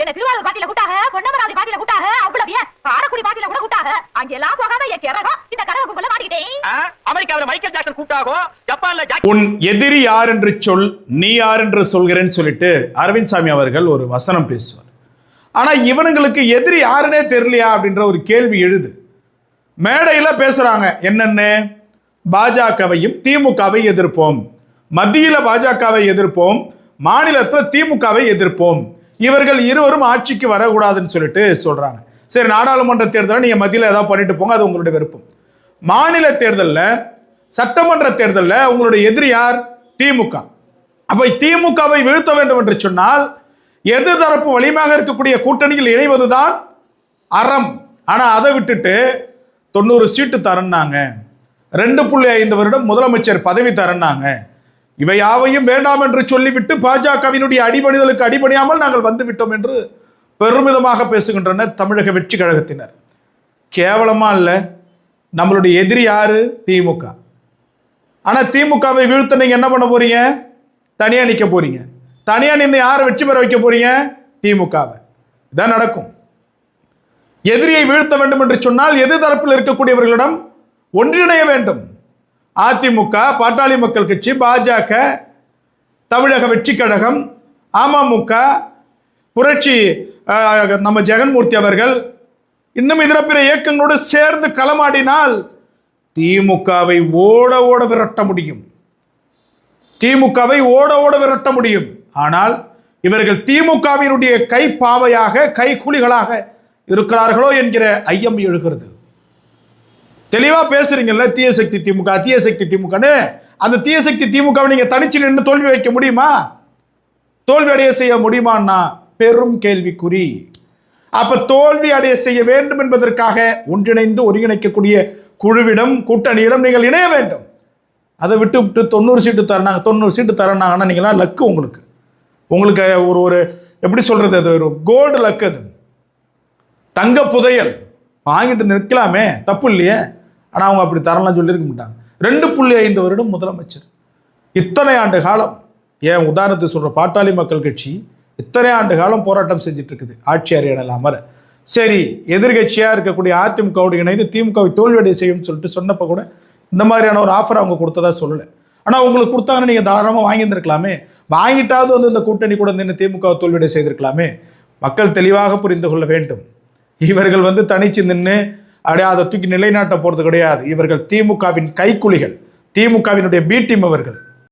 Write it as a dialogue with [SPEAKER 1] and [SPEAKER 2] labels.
[SPEAKER 1] என்ன திருவாரூர் பாட்டில கூட்டாக, பொன்னமராவதி பாட்டில கூட்டாக, அவ்வளவு ஏன் காரைக்குடி பாட்டில கூட கூட்டாக. அங்கெல்லாம் போகாம என் கிறகம் இந்த கரக கும்பல மாட்டிக்கிட்டேன்.
[SPEAKER 2] அமெரிக்காவில் மைக்கேல் ஜாக்சன் கூட்டாகோ, ஜப்பான்ல
[SPEAKER 3] உன் எதிரி யார் என்று சொல், நீ யார் என்று சொல்கிறேன்னு சொல்லிட்டு அரவிந்த் சாமி அவர்கள் ஒரு வசனம் பேசுவார். ஆனா இவனுங்களுக்கு எதிரி யாருன்னே தெரியலையா அப்படின்ற ஒரு கேள்வி எழுது. மேடையில பேசுறாங்க என்னன்னு, பாஜகவையும் திமுகவை எதிர்ப்போம், மத்தியில பாஜகவை எதிர்ப்போம், மாநிலத்தில் திமுகவை எதிர்ப்போம், இவர்கள் இருவரும் ஆட்சிக்கு வரக்கூடாதுன்னு சொல்லிட்டு சொல்றாங்க. சரி, நாடாளுமன்ற தேர்தலில் நீங்க மத்தியில் ஏதாவது பண்ணிட்டு போங்க, அது உங்களுடைய விருப்பம். மாநில தேர்தலில், சட்டமன்ற தேர்தலில் உங்களுடைய எதிரி யார்? திமுக. அப்ப திமுகவை வீழ்த்த வேண்டும் என்று சொன்னால் எதிர்தரப்பு வலிமையாக இருக்கக்கூடிய கூட்டணியில் இணைவதுதான் அறம். ஆனா அதை விட்டுட்டு 90 சீட்டு தரன்னாங்க, 2.5 வருடம் முதலமைச்சர் பதவி தரன்னாங்க, இவை யாவையும் வேண்டாம் என்று சொல்லிவிட்டு பாஜகவினுடைய அடிபணிதலுக்கு அடிபணியாமல் நாங்கள் வந்து விட்டோம் என்று பெருமிதமாக பேசுகின்றனர் தமிழக வெற்றி கழகத்தினர். கேவலமா இல்ல? நம்மளுடைய எதிரி யாரு? திமுக. ஆனா திமுகவை வீழ்த்த நீங்க என்ன பண்ண போறீங்க? தனியா நிக்க போறீங்க. தனியா நின்று யாரை வெற்றி பெற வைக்க போறீங்க? திமுகவை. இதான் நடக்கும். எதிரியை வீழ்த்த வேண்டும் என்று சொன்னால் எதிர் தரப்பில் இருக்கக்கூடியவர்களிடம் ஒன்றிணைய வேண்டும். அதிமுக, பாட்டாளி மக்கள் கட்சி, பாஜக, தமிழக வெற்றி கழகம், அமமுக, புரட்சி நம்ம ஜெகன்மூர்த்தி அவர்கள், இன்னும் இதர பிற இயக்கங்களோடு சேர்ந்து களமாடினால் திமுகவை ஓட ஓட விரட்ட முடியும். திமுகவை ஓட ஓட விரட்ட முடியும். ஆனால் இவர்கள் திமுகவினுடைய கைப்பாவையாக, கைக்கூலிகளாக இருக்கிறார்களோ என்கிற ஐயம் எழுகிறது. தெளிவா பேசுறீங்கல்ல, தீய சக்தி திமுக, தீய சக்தி திமுகன்னு. அந்த தீய சக்தி திமுகவை நீங்க தனிச்சு நின்று தோல்வி வைக்க முடியுமா? தோல்வி அடைய செய்ய முடியுமான்னா பெரும் கேள்விக்குறி. அப்ப தோல்வி அடைய செய்ய வேண்டும் என்பதற்காக ஒன்றிணைந்து ஒருங்கிணைக்கக்கூடிய குழுவிடம், கூட்டணியிடம் நீங்கள் இணைய வேண்டும். அதை விட்டு 90 சீட்டு தரணாங்க, 90 சீட்டு தரணாங்கன்னா நீங்களாம் லக்கு. உங்களுக்கு ஒரு எப்படி சொல்றது, அது ஒரு கோல்டு லக்கு. அது தங்க புதையல் வாங்கிட்டு நிற்கலாமே, தப்பு இல்லையே. ஆனால் அவங்க அப்படி தரலாம் சொல்லியிருக்க மாட்டாங்க. 2.5 வருடம் முதலமைச்சர், இத்தனை ஆண்டு காலம். ஏன் உதாரணத்துக்கு சொல்ற பாட்டாளி மக்கள் கட்சி இத்தனை ஆண்டு காலம் போராட்டம் செஞ்சுட்டு இருக்குது ஆட்சி அரியணையில் அமர. சரி, எதிர்கட்சியா இருக்கக்கூடிய அதிமுகவோடு இணைந்து திமுகவை தோல்வியடை செய்யும் சொல்லிட்டு சொன்னப்ப கூட இந்த மாதிரியான ஒரு ஆஃபர் அவங்க கொடுத்ததா சொல்லலை. ஆனால் உங்களுக்கு கொடுத்தாங்கன்னு நீங்கள் தாராளமாக வாங்கியிருந்திருக்கலாமே. வாங்கிட்டாவது வந்து இந்த கூட்டணி கூட நின்று திமுகவை தோல்வியடை செய்திருக்கலாமே. மக்கள் தெளிவாக புரிந்து கொள்ள வேண்டும். இவர்கள் வந்து தனிச்சு நின்று அப்படியே அதை தூக்கி நிலைநாட்ட போறது கிடையாது. இவர்கள் திமுகவின் கைக்குலிகள், திமுகவினுடைய பி டீம் அவர்கள்.